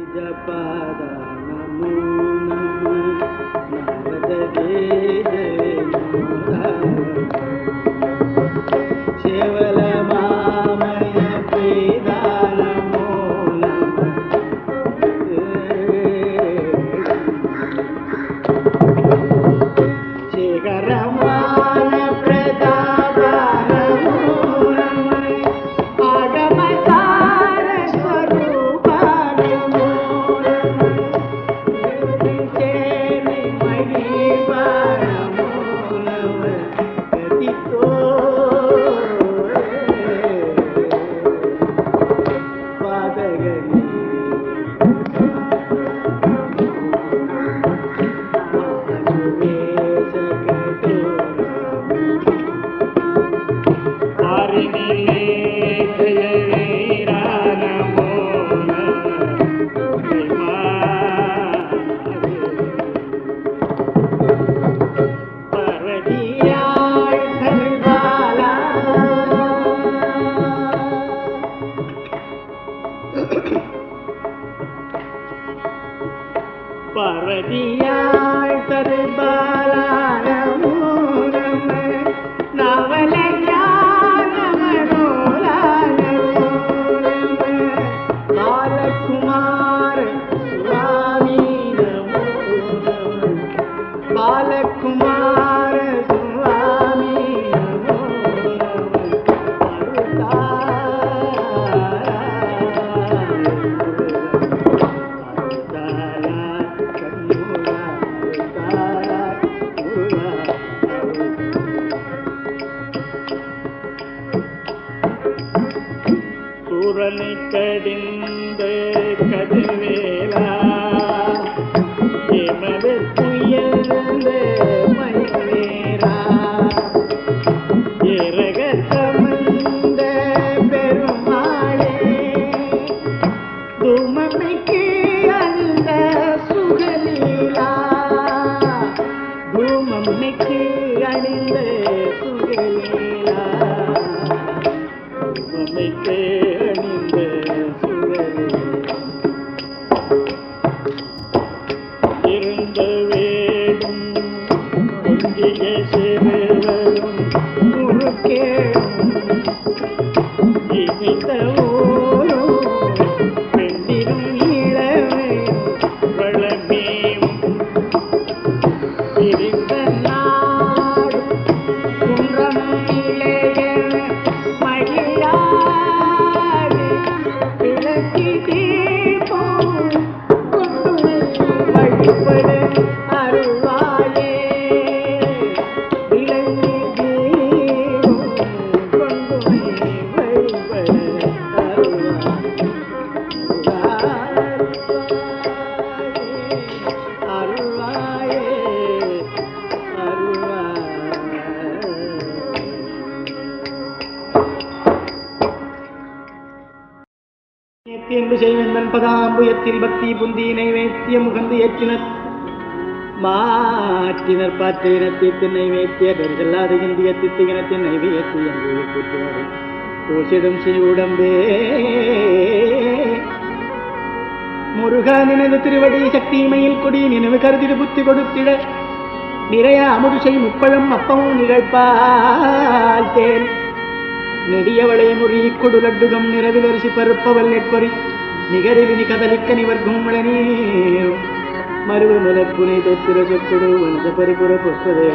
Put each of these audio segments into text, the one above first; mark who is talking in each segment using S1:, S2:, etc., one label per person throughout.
S1: ನಿಜಪಾದ ನಮೋ ನಮಃ ನವದ ವೇದ ಕೇವಲ ಮಾಮಯ ವೇದ ನಮೋ ನಮಃ ಶೇಖರ ಮಾನ ಪ್ರತಾಪ ನಮೋ ನಮಃ ಆಗಮ ಸಾರ ಸ್ವರೂಪ ನಮೋ ನಮಃ ಸೇನೆ ಮಹಿಮ ನಮೋ ನಮಃ ಗತಿತೋ ಪಾದಗನಿ பார்வதியாள் தருபாலா நமோ நமः நவலஞான மனோலா நமோ நமः பாலகுமார சுவாமி நமோ நமः பாலகுமார சுவாமி நமோ சூரனை கடிந்த கதிர்வேலா எமவர் புயல்ந்த மயிலேரா ஏரகர் கமந்த பெருமாளே தூமமைக்கு அந்த சுகலீலா தூமமைக்கு அணிந்த சுகலீலா தூமமைக்கு அணிந்த சுகலீலா இருந்த வேடும் ஒன்றிய சிறுவரும் முறுக்கேடும் இசைத்த ஊரும் பெண்டிரும் இளமையும் வளமேயும் பிரிந்த நாடு குன்றமும் இளையன மகிழாது விளக்கி தீபம் கொண்டு வழிபட அருள்வாயே விளங்கி தீபம் கொண்டு வழிபட அருள்வாயே என்று செய்வெந்தன் பதாம்புயத்தில் பக்தி புந்தி நைவேத்திய முகந்து ஏற்றினர் மாற்றினர் பாற்ற இனத்திற்கு நைவேத்திய பெருசல்லாத இந்திய தித்திகனத்தின் நைவேத்தி என்று கூட்டுவார் கோஷிடும் செய்யுடம்பே முருகா நினைவு திருவடி சக்திமையில் கொடி நினைவு கருதிடு புத்தி கொடுத்திட நிறைய அமுதுசை முப்பழம் அப்பமும் நிகழ்ப்பால் தேன் நெடியவளை முறி கொடு லட்டுகம் நிறவிலரிசி பருப்பவல் நெற்பொறி நிகரிலினி கதலிக்க நிவர்க்கும் மழநீர் மருவ மலப்புனை தொத்திர சொக்குடு வந்த பரிபுற பொற்பதே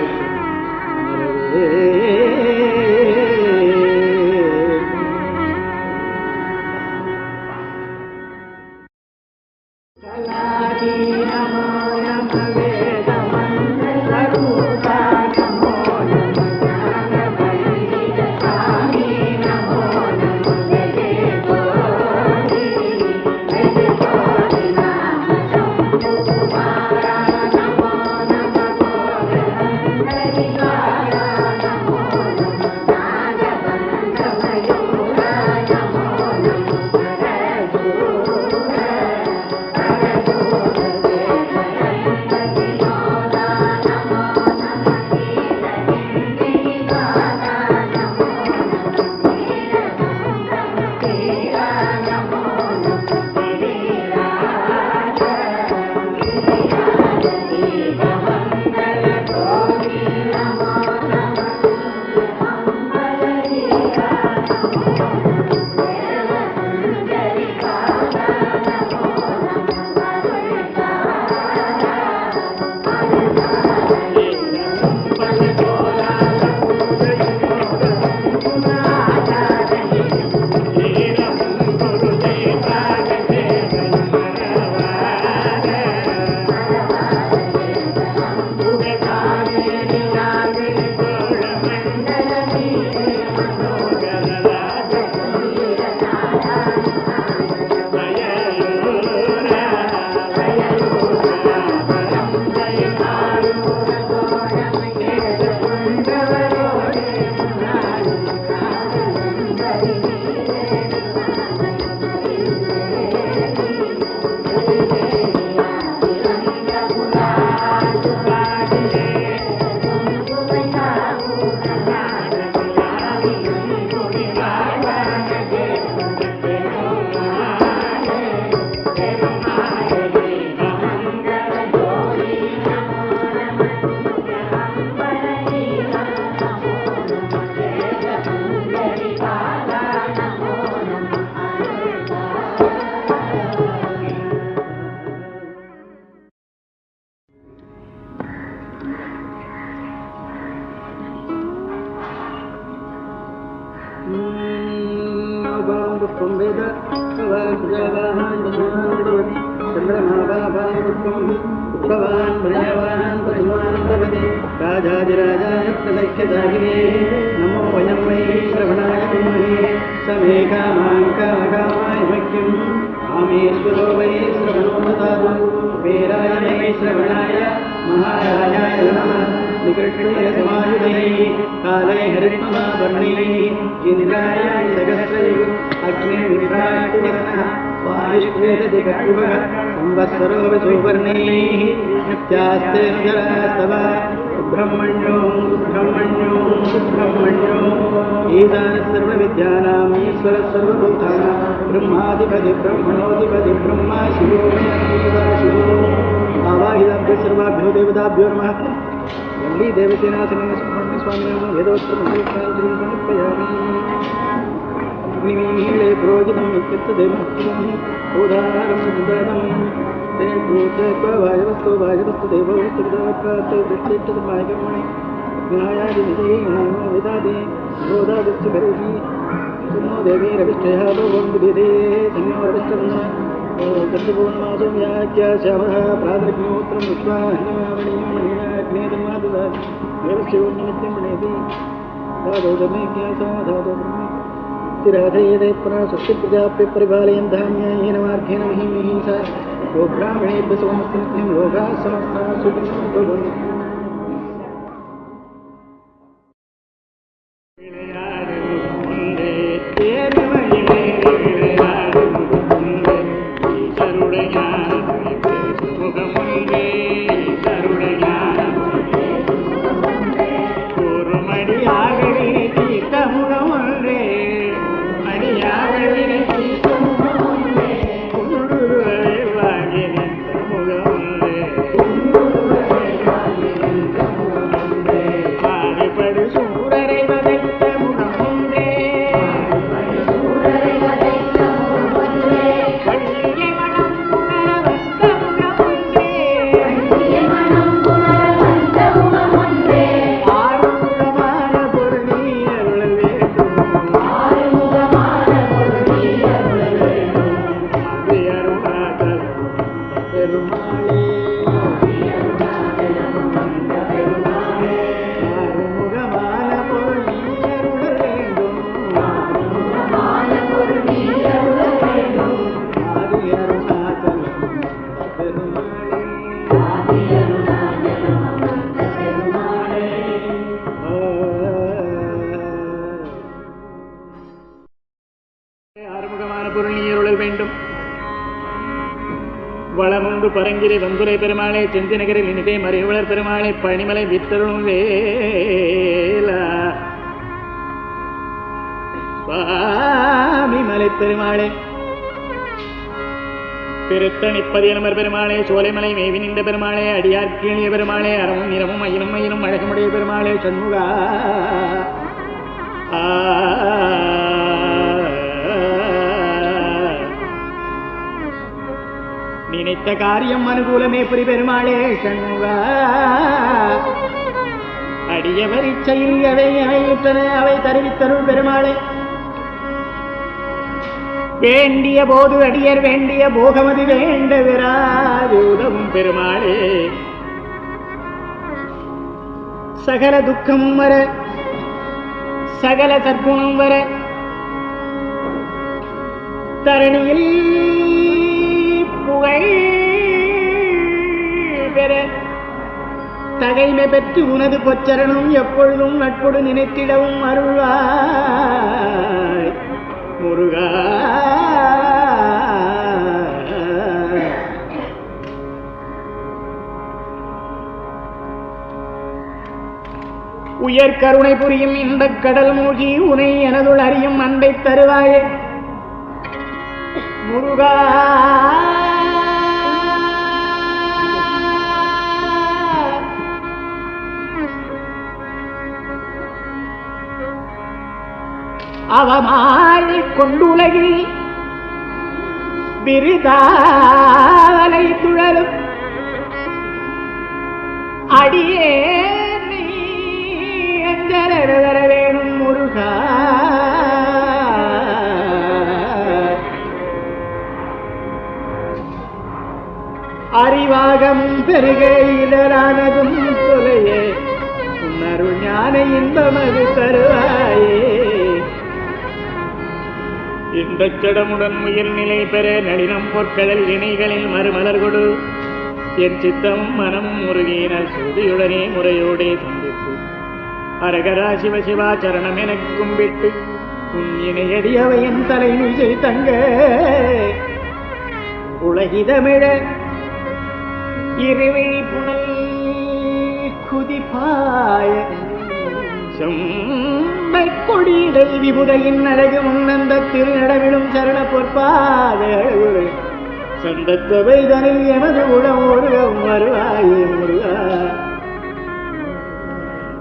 S1: नमो वयं वै श्रवणाय कुर्महे समे कामान् कामकामाय मह्यं कामेश्वरो वै श्रवणो ददातु कुबेराय वै श्रवणाय महाराजाय नमः निकृष्टय समायुधैः काले हरित्ममावर्णैः इन्द्राय जगत्रैः अग्निर्विभ्राय वदनः वायुष्वेददिगर्भः संवत्सरो वसुवर्णैः नित्यास्ते नुजरास्तव सुब्रह्मण्यो सुब्रह्मण्यो सुब्रह्मण्यो ईशानः सर्वविद्यानां ईश्वरः सर्वभूतानां ब्रह्माधिपति ब्रह्मणोऽधिपति ब्रह्मा शिवो शिवो आवाहिताभ्यो सर्वाभ्यो देवताभ्यो नमः वल्ली देवसेनासने स्वामिनः वेदोत्तरमहाराजं समर्पयामि अग्निमीले प्रोजितं इत्यर्थदेवं उदारं सुदानं ते भूतत्वा वायवस्तो वायवस्तु देवो सुदाप्राप्तो दृष्टिष्ठसमायकर्मणि ज्ञायादिविधे ज्ञानो विदादे बोधादिश्च करोति सुनो देवी रविष्ठयः भवन्विधे संयो रविष्ठं दशपूर्णमासो व्याख्याश्यामः प्रातर्ग्नोत्रं विश्वाहनिमावणीमणिनाग्नेदमाददाति देवशिवो नित्यं प्रणेति धातो धर्मेज्ञासाधातो ब्रह्मे स्थिराधयेदे पुनः स्वस्तिप्रजाप्य परिपालयन् धान्येन मार्गेण महीमिः सा गोब्राह्मणेभ्यः सोमस्तिनित्यं लोकाः समस्ताः सुखिनो भवन्तु வளமுண்டு பரங்கிரி வந்துரை பெருமாளை செந்தி நகரில் இனிதே மறைவளர் பெருமாளை பனிமலை வித்தருளும் வேலா சுவாமி மலை பெருமாளை திருத்தணிப்பதியனமர் பெருமாளை சோலைமலை மேவி நின்ற பெருமாளை அடியார்கீழிய பெருமாளை அறமும் நிறமும் அயிலும் அயிலும் அழகமுடைய பெருமாளை சண்முகா நினைத்த காரியம் அனுகூலமே புரி பெருமாளே சண்முகா அடியவர் இச்சையில் அவை அமையுற்றன அவை தருவித்தருள் பெருமாளே வேண்டிய போது அடியர் வேண்டிய போகமதி வேண்ட விராது உதவும் பெருமாளே சகல துக்கமும் வர சகல சற்குணம் வர தரணியில் புகழ் பெற தகைமை பெற்று உனது பொச்சரணம் எப்பொழுதும் நட்பொடு நினைத்திடவும் முருகா உயர் கருணை புரியும் இந்த கடல் மூழ்கி உனை எனதுள் அறியும் அன்பை தருவாயே முருகா. அவமாய் கொண்டுலகில் விரிதாலை துழலும் அடியே தர வேணும் முருகா. அறிவாகமும் பெருக இதரானதும் தொலையே உன்னருள் ஞான இன்பமது தருவாயே. இன்பச் சடமுடன் உயிர் நிலை பெற நளினம் பொற்கடல் இணைகளில் மறுமலர் கொடு. என் சித்தமும் மனமும் முருகினால் சூதியுடனே முறையோடே சந்தித்து அரகரா சிவ சிவா சரணம் எனக் கும்பிட்டு உன் இணையடியவை என் தலை மீசை தங்க உலகிதமிழ இருவிழி புனல் குதிப்பாய செம்மை கொடியிடை விபுதையின் அழகு முன்னந்த திருநடவிடும் சரண பொற்பாத சந்தத்தவை தனில் எமது உடம் ஒருகம் வருவாயே முருகா.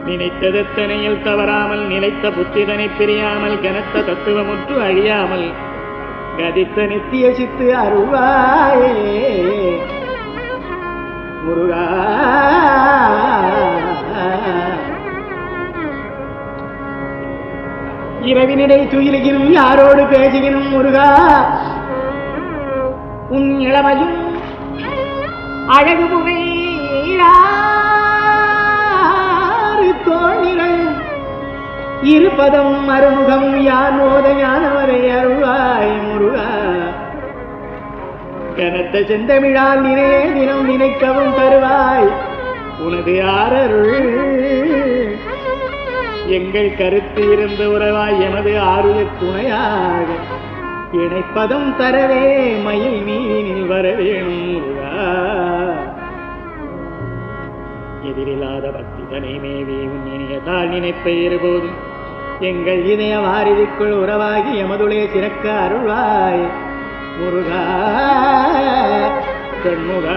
S1: நினைத்ததத்தனையில் தவறாமல் நிலைத்த புத்திதனை பிரியாமல் கனத்த தத்துவமுற்று அழியாமல் கதித்த நித்திய சித்து அருள்வாயே முருகா. இரவினிடை துயிலுகினும் யாரோடு பேசுகினும் முருகா உன் இளமையும் அழகு புகையா தோழிகள் இருப்பதும் மறுமுகம் யான் ஓத ஞானவரை அருள்வாய் முருகா. கனத்த செந்தமிழால் நிறைய தினம் நினைக்கவும் தருவாய் உனது ஆரருள். எங்கள் கருத்து இருந்த உறவாய் எமது ஆறுதல் துணையாக இணைப்பதும் தரவே மயில் மீனில் வரவேணும் முருகா. எதிரில்லாத பக்தி தனை மேவி உன் இனிய தாழ் நினைப்பை இருபோதும் எங்கள் இதய வாரிதிக்குள் உறவாகி எமதுளே சிறக்க அருள்வாய் முருகா. கண்முகா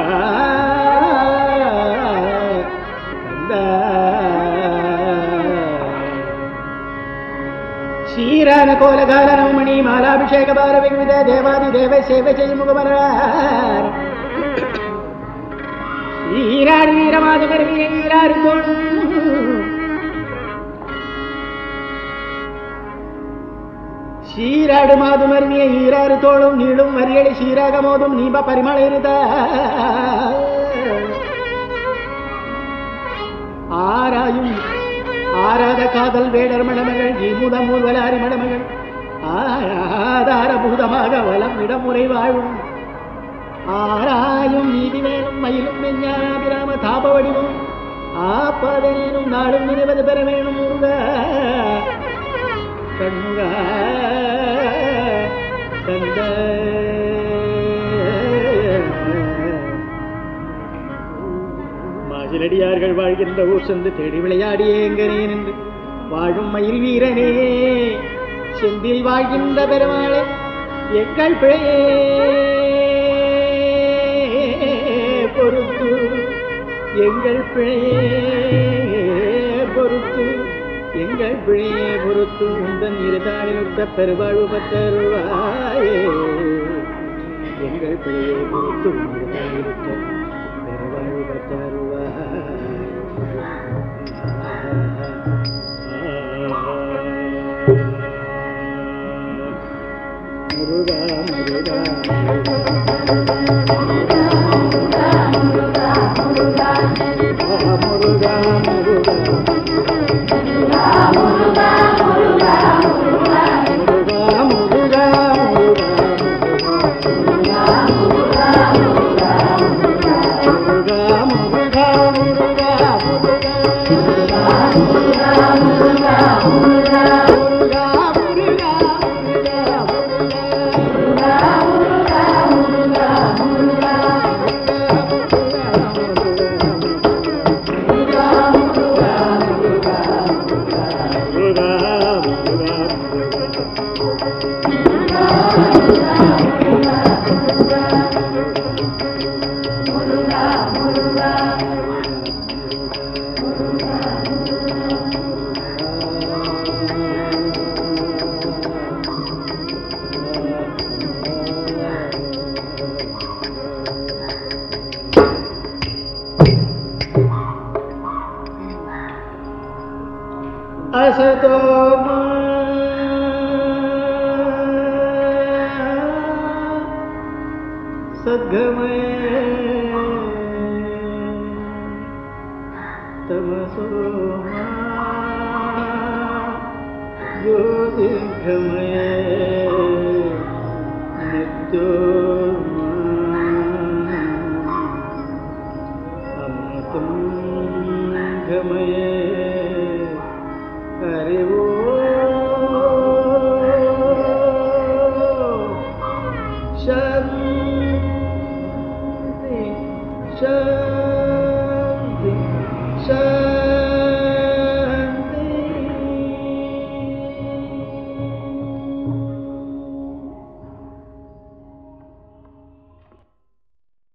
S1: ಶ್ರೀರಾನ ಕೋಲಗಾಲ ನವಮಣಿ ಮಾಲಾಭಿಷೇಕ ಭಾರ ವಿವಿಧ ದೇವಾದಿ ದೇವ ಸೇವೆ ಜಯ ಮುಗಮರ ஈராறு வீரமாத கருவியை ஈராறு தோளும் சீராடு மாதும் அருமிய ஈராறு தோளும் நீளும் வரியலை சீராக மோதும் நீப பரிமள இருத ஆராயும் ஆராத காதல் வேடர் மடமகள் இமுத மூர்வலாரி மடமகள் ஆதாரபூதமாக வலம் இடமுறை வாழும் ஆராயும் நீதி வேணும் மயிலும் மெஞ்ஞானாபிராம தாப வடிவும் ஆப்பதனும் நாடும் நினைவது பெற வேணும் முருக கண்முக கந்த மாசிலடியார்கள் வாழ்கின்ற ஊர் சென்று தேடி விளையாடியே எங்கனேன் என்று வாழும் மயில் வீரனே செந்தில் வாழ்கின்ற பெருமாளே எங்கள் பிழையே பொறுத்து எங்கள் பிழையே பொறுத்து எங்கள் பிழையே பொறுத்து உந்தன் இருதாளிலுத்த பெருவாழ்வு பத்தருவாயே எங்கள் பிழையே பொறுத்து இருதாளிலுத்த பெருவாழ்வு பத்தருவாய் முருகா முருகா
S2: முருகா
S1: ಸದೋ ಸದ್ಗಮಯ ತಮಸೋ ಜ್ಯೋತಿರ್ಗಮಯ ಅಮೃತಂ ಗಮಯ ಹರಿವೋ ಶಾಂತಿ